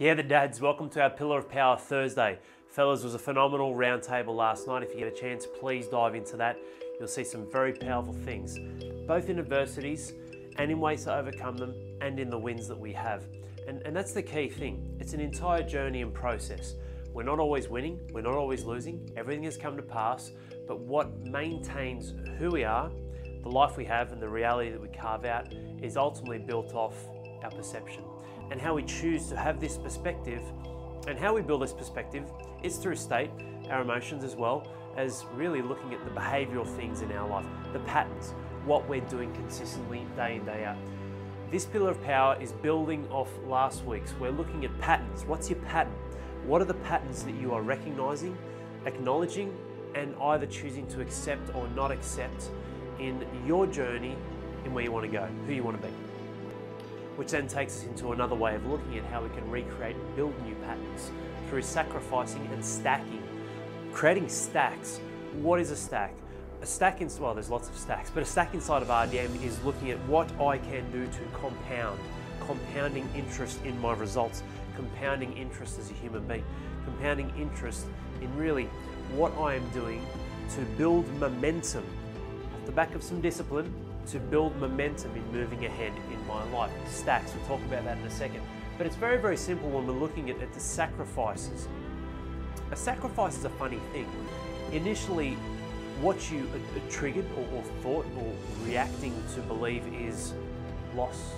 Yeah, the dads, welcome to our Pillar of Power Thursday. Fellas, it was a phenomenal roundtable last night. If you get a chance, please dive into that. You'll see some very powerful things, both in adversities and in ways to overcome them and in the wins that we have. And that's the key thing. It's an entire journey and process. We're not always winning, we're not always losing. Everything has come to pass, but what maintains who we are, the life we have and the reality that we carve out is ultimately built off our perception. And how we choose to have this perspective and how we build this perspective is through state, our emotions, as well as really looking at the behavioral things in our life, the patterns, what we're doing consistently day in, day out. This pillar of power is building off last week's. We're looking at patterns. What's your pattern? What are the patterns that you are recognizing, acknowledging, and either choosing to accept or not accept in your journey in where you want to go, who you want to be? Which then takes us into another way of looking at how we can recreate and build new patterns through sacrificing and stacking, creating stacks. What is a stack? A stack, well, there's lots of stacks, but a stack inside of RDM is looking at what I can do to compounding interest in my results, compounding interest as a human being, compounding interest in really what I am doing to build momentum off the back of some discipline, to build momentum in moving ahead in my life. Stacks, we'll talk about that in a second. But it's very, very simple when we're looking at the sacrifices. A sacrifice is a funny thing. Initially, what you are triggered or thought or reacting to believe is loss.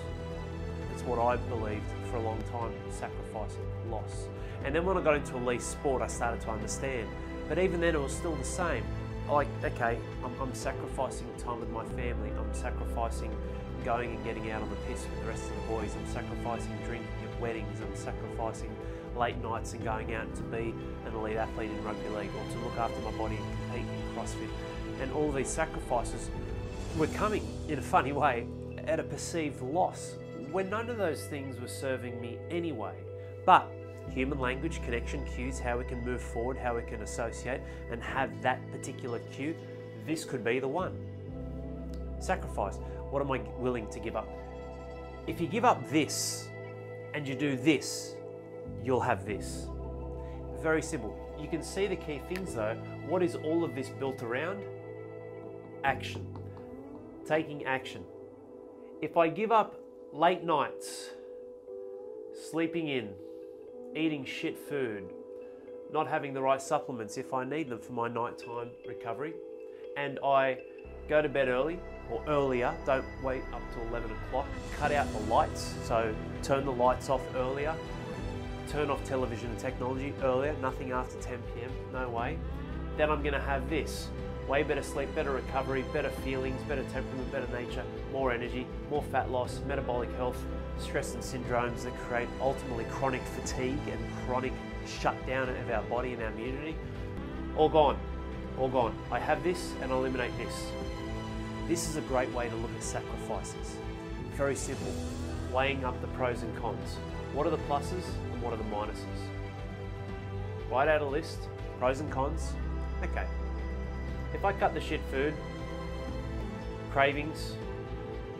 It's what I believed for a long time, sacrifice, loss. And then when I got into elite sport, I started to understand. But even then, it was still the same. Like, okay, I'm sacrificing time with my family. I'm sacrificing going and getting out on the piss with the rest of the boys. I'm sacrificing drinking at weddings. I'm sacrificing late nights and going out to be an elite athlete in rugby league or to look after my body and compete in CrossFit. And all these sacrifices were coming, in a funny way, at a perceived loss, when none of those things were serving me anyway. But human language, connection, cues, how we can move forward, how we can associate and have that particular cue, this could be the one. Sacrifice. What am I willing to give up? If you give up this and you do this, you'll have this. Very simple. You can see the key things though. What is all of this built around? Action. Taking action. If I give up late nights, sleeping in, eating shit food, not having the right supplements if I need them for my nighttime recovery, and I go to bed early or earlier, don't wait up till 11 o'clock, cut out the lights, so turn the lights off earlier, turn off television and technology earlier, nothing after 10 p.m, no way, then I'm gonna have this. Way better sleep, better recovery, better feelings, better temperament, better nature, more energy, more fat loss, metabolic health, stress and syndromes that create ultimately chronic fatigue and chronic shutdown of our body and our immunity. All gone, all gone. I have this and I eliminate this. This is a great way to look at sacrifices. Very simple, weighing up the pros and cons. What are the pluses and what are the minuses? Write out a list, pros and cons. Okay. If I cut the shit food, cravings,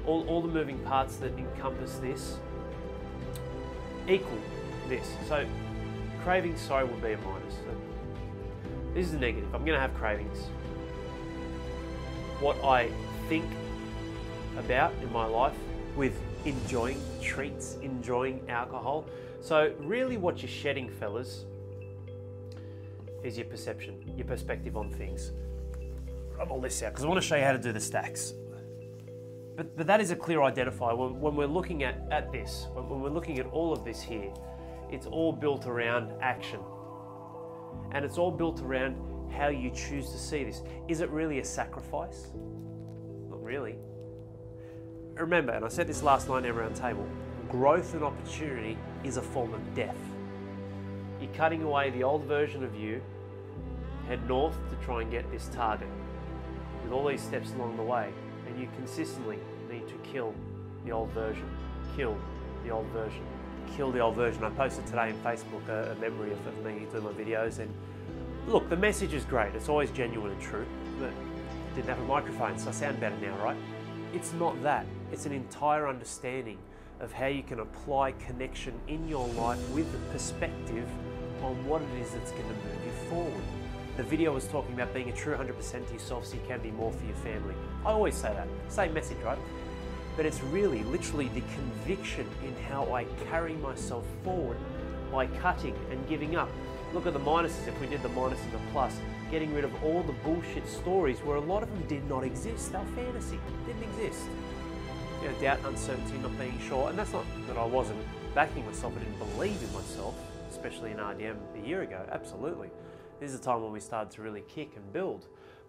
all the moving parts that encompass this, equal this. So cravings, sorry, will be a minus. So this is a negative. I'm going to have cravings. What I think about in my life with enjoying treats, enjoying alcohol. So really what you're shedding, fellas, is your perception, your perspective on things. Rub all this out because I want to show you how to do the stacks. But that is a clear identifier. When we're looking at this, when we're looking at all of this here, it's all built around action. And it's all built around how you choose to see this. Is it really a sacrifice? Not really. Remember, and I said this last night in our round table, growth and opportunity is a form of death. You're cutting away the old version of you, head north to try and get this target. With all these steps along the way, and you consistently need to kill the old version, kill the old version, kill the old version. I posted today on Facebook a memory of me doing my videos, and look, the message is great. It's always genuine and true, but I didn't have a microphone, so I sound better now, right? It's not that. It's an entire understanding of how you can apply connection in your life with perspective on what it is that's going to move you forward. The video was talking about being a true 100% to yourself so you can be more for your family. I always say that, same message, right? But it's really, literally the conviction in how I carry myself forward by cutting and giving up. Look at the minuses, if we did the minus and the plus, getting rid of all the bullshit stories where a lot of them did not exist. They were fantasy, didn't exist. You know, doubt, uncertainty, not being sure, and that's not that I wasn't backing myself, I didn't believe in myself, especially in RDM a year ago, absolutely. This is the time when we started to really kick and build.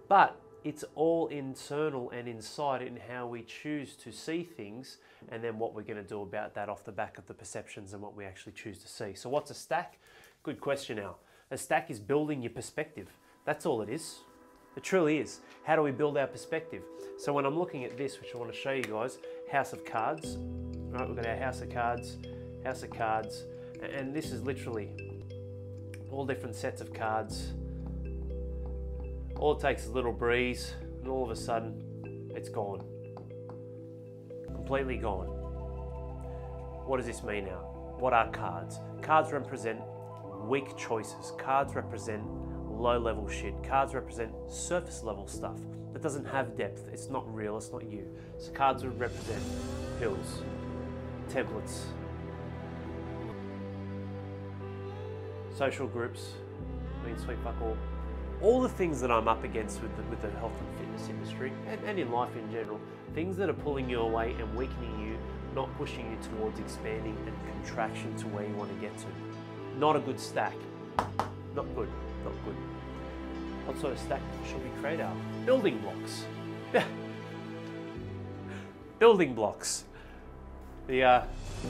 But it's all internal and inside in how we choose to see things and then what we're going to do about that off the back of the perceptions and what we actually choose to see. So what's a stack? Good question, Al. A stack is building your perspective. That's all it is. It truly is. How do we build our perspective? So when I'm looking at this, which I want to show you guys, house of cards, right? We've got our house of cards, and this is literally all different sets of cards. All it takes is a little breeze, and all of a sudden, it's gone. Completely gone. What does this mean now? What are cards? Cards represent weak choices. Cards represent low-level shit. Cards represent surface-level stuff that doesn't have depth. It's not real, it's not you. So cards would represent pills, templates, social groups, mean sweet fuck all the things that I'm up against with the health and fitness industry and in life in general, things that are pulling you away and weakening you, not pushing you towards expanding and contraction to where you want to get to. Not a good stack. Not good, not good. What sort of stack should we create out? Building blocks. Building blocks. The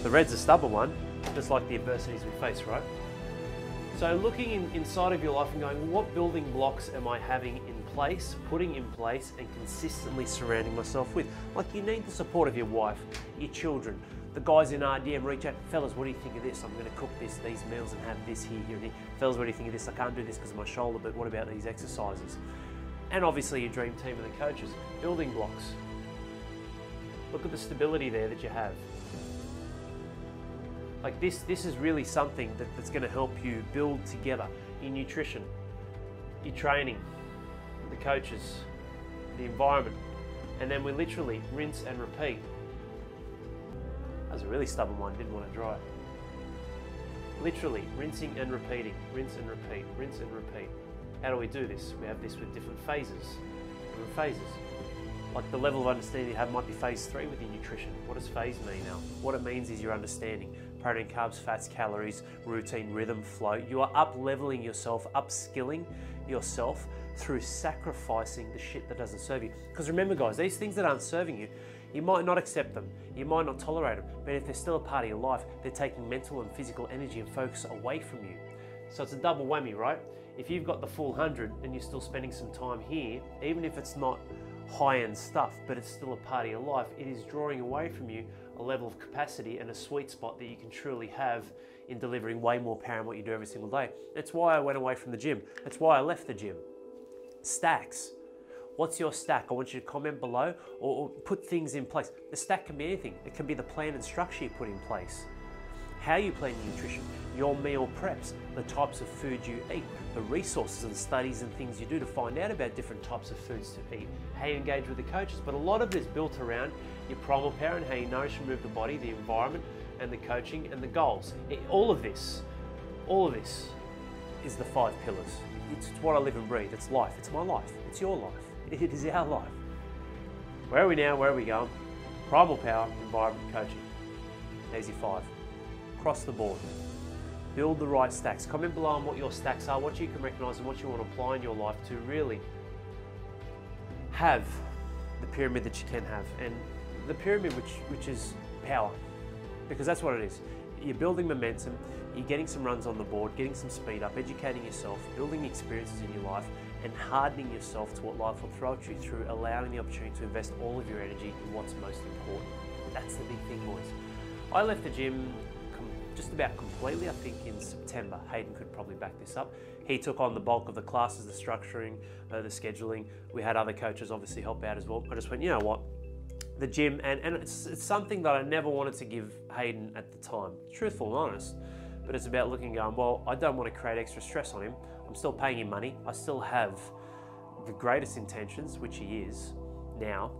red's a stubborn one, just like the adversities we face, right? So looking inside of your life and going, what building blocks am I having in place, putting in place, and consistently surrounding myself with? Like, you need the support of your wife, your children, the guys in RDM reach out, fellas, what do you think of this? I'm going to cook these meals and have this here, and here. Fellas, what do you think of this? I can't do this because of my shoulder, but what about these exercises? And obviously your dream team of the coaches, building blocks. Look at the stability there that you have. Like this is really something that's going to help you build together your nutrition, your training, the coaches, the environment, and then we literally rinse and repeat. That was a really stubborn one, didn't want to dry. Literally rinsing and repeating, rinse and repeat, rinse and repeat. How do we do this? We have this with different phases. Like the level of understanding you have might be phase 3 with your nutrition. What does phase mean now? What it means is your understanding. Protein, carbs, fats, calories, routine, rhythm, flow. You are up-leveling yourself, upskilling yourself through sacrificing the shit that doesn't serve you. Because remember guys, these things that aren't serving you, you might not accept them, you might not tolerate them, but if they're still a part of your life, they're taking mental and physical energy and focus away from you. So it's a double whammy, right? If you've got the full 100 and you're still spending some time here, even if it's not high-end stuff, but it's still a part of your life, it is drawing away from you a level of capacity and a sweet spot that you can truly have in delivering way more power in what you do every single day. That's why I went away from the gym. That's why I left the gym. Stacks. What's your stack? I want you to comment below or put things in place. The stack can be anything. It can be the plan and structure you put in place. How you plan your nutrition, your meal preps, the types of food you eat, the resources and studies and things you do to find out about different types of foods to eat, how you engage with the coaches. But a lot of it is built around your primal power and how you nourish and move the body, the environment and the coaching and the goals. All of this is the 5 pillars. It's what I live and breathe. It's life. It's my life. It's your life. It is our life. Where are we now? Where are we going? Primal power, environment, coaching. There's your 5. Across the board. Build the right stacks. Comment below on what your stacks are, what you can recognize and what you want to apply in your life to really have the pyramid that you can have. And the pyramid which is power. Because that's what it is. You're building momentum, you're getting some runs on the board, getting some speed up, educating yourself, building experiences in your life, and hardening yourself to what life will throw at you through allowing the opportunity to invest all of your energy in what's most important. That's the big thing, boys. I left the gym just about completely, I think in September. Hayden could probably back this up. He took on the bulk of the classes, the structuring, the scheduling. We had other coaches obviously help out as well. I just went, you know what? the gym, and it's something that I never wanted to give Hayden at the time, truthful and honest. But it's about looking and going, well, I don't want to create extra stress on him. I'm still paying him money. I still have the greatest intentions, which he is now,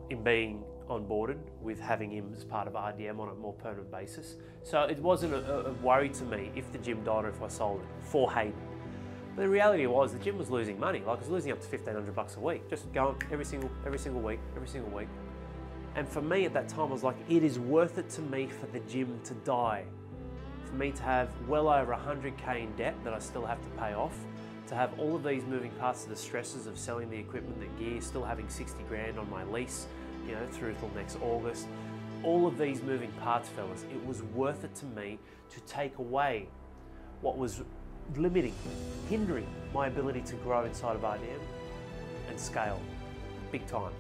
in being onboarded with having him as part of RDM on a more permanent basis. So it wasn't a worry to me if the gym died or if I sold it for Hayden. But the reality was the gym was losing money. Like, I was losing up to $1,500 a week, just going every single week. And for me at that time, I was like, it is worth it to me for the gym to die. For me to have well over 100K in debt that I still have to pay off, to have all of these moving parts of the stresses of selling the equipment, the gear, still having 60 grand on my lease, you know, through till next August. All of these moving parts, fellas, it was worth it to me to take away what was limiting, hindering my ability to grow inside of RDM and scale big time.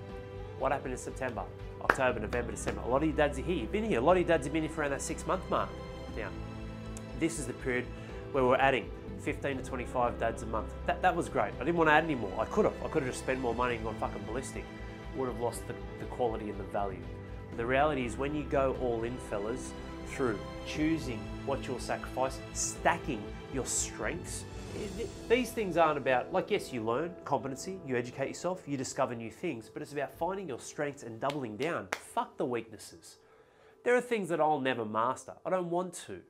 What happened in September, October, November, December? A lot of you dads are here. You've been here. A lot of you dads have been here for around that 6-month mark. Now, this is the period where we're adding 15 to 25 dads a month. That was great. I didn't want to add any more. I could have just spent more money and gone fucking ballistic. Would have lost the quality and the value. But the reality is, when you go all in, fellas, through choosing what you'll sacrifice, stacking your strengths, these things aren't about, like, yes, you learn competency, you educate yourself, you discover new things, but it's about finding your strengths and doubling down. Fuck the weaknesses. There are things that I'll never master. I don't want to,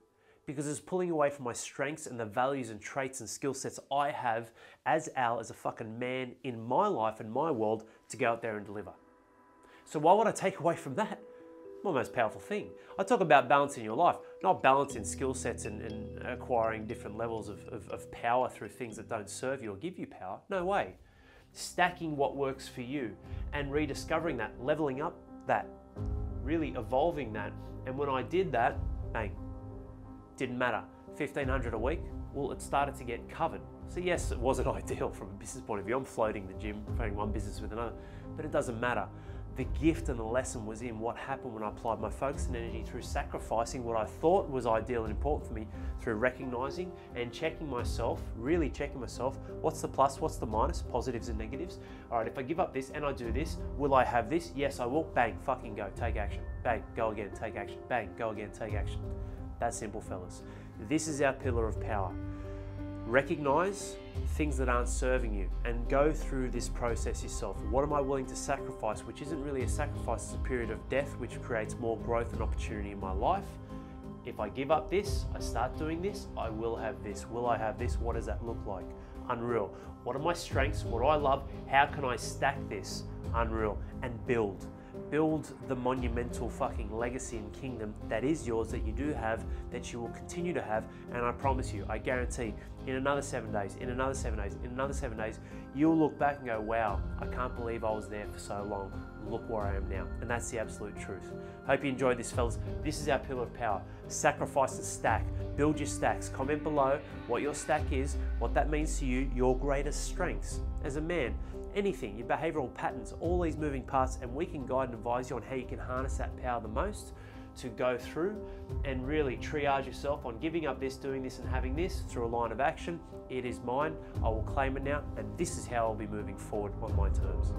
because it's pulling away from my strengths and the values and traits and skill sets I have as Al, as a fucking man in my life and my world, to go out there and deliver. So why would I take away from that? My most powerful thing. I talk about balancing your life, not balancing skill sets and acquiring different levels of power through things that don't serve you or give you power. No way. Stacking what works for you and rediscovering that, leveling up that, really evolving that. And when I did that, bang, didn't matter. 1,500 a week, well, it started to get covered. So yes, it wasn't ideal from a business point of view. I'm floating the gym, floating one business with another, but it doesn't matter. The gift and the lesson was in what happened when I applied my focus and energy through sacrificing what I thought was ideal and important for me, through recognizing and checking myself, really checking myself. What's the plus? What's the minus? Positives and negatives. All right, if I give up this and I do this, will I have this? Yes, I will. Bang, fucking go. Take action. Bang, go again. Take action. Bang, go again. Take action. That's simple, fellas. This is our pillar of power. Recognize things that aren't serving you and go through this process yourself. What am I willing to sacrifice? Which isn't really a sacrifice, it's a period of death which creates more growth and opportunity in my life. If I give up this, I start doing this, I will have this. Will I have this? What does that look like? Unreal. What are my strengths? What do I love? How can I stack this? Unreal. And build. Build the monumental fucking legacy and kingdom that is yours, that you do have, that you will continue to have. And I promise you, I guarantee, in another 7 days, in another 7 days, in another 7 days, you'll look back and go, wow, I can't believe I was there for so long. Look where I am now. And that's the absolute truth. Hope you enjoyed this, fellas. This is our pillar of power. Sacrifice and stack. Build your stacks. Comment below what your stack is, what that means to you, your greatest strengths as a man. Anything, your behavioral patterns, all these moving parts, and we can guide and advise you on how you can harness that power the most to go through and really triage yourself on giving up this, doing this, and having this through a line of action. It is mine. I will claim it now, and this is how I'll be moving forward on my terms.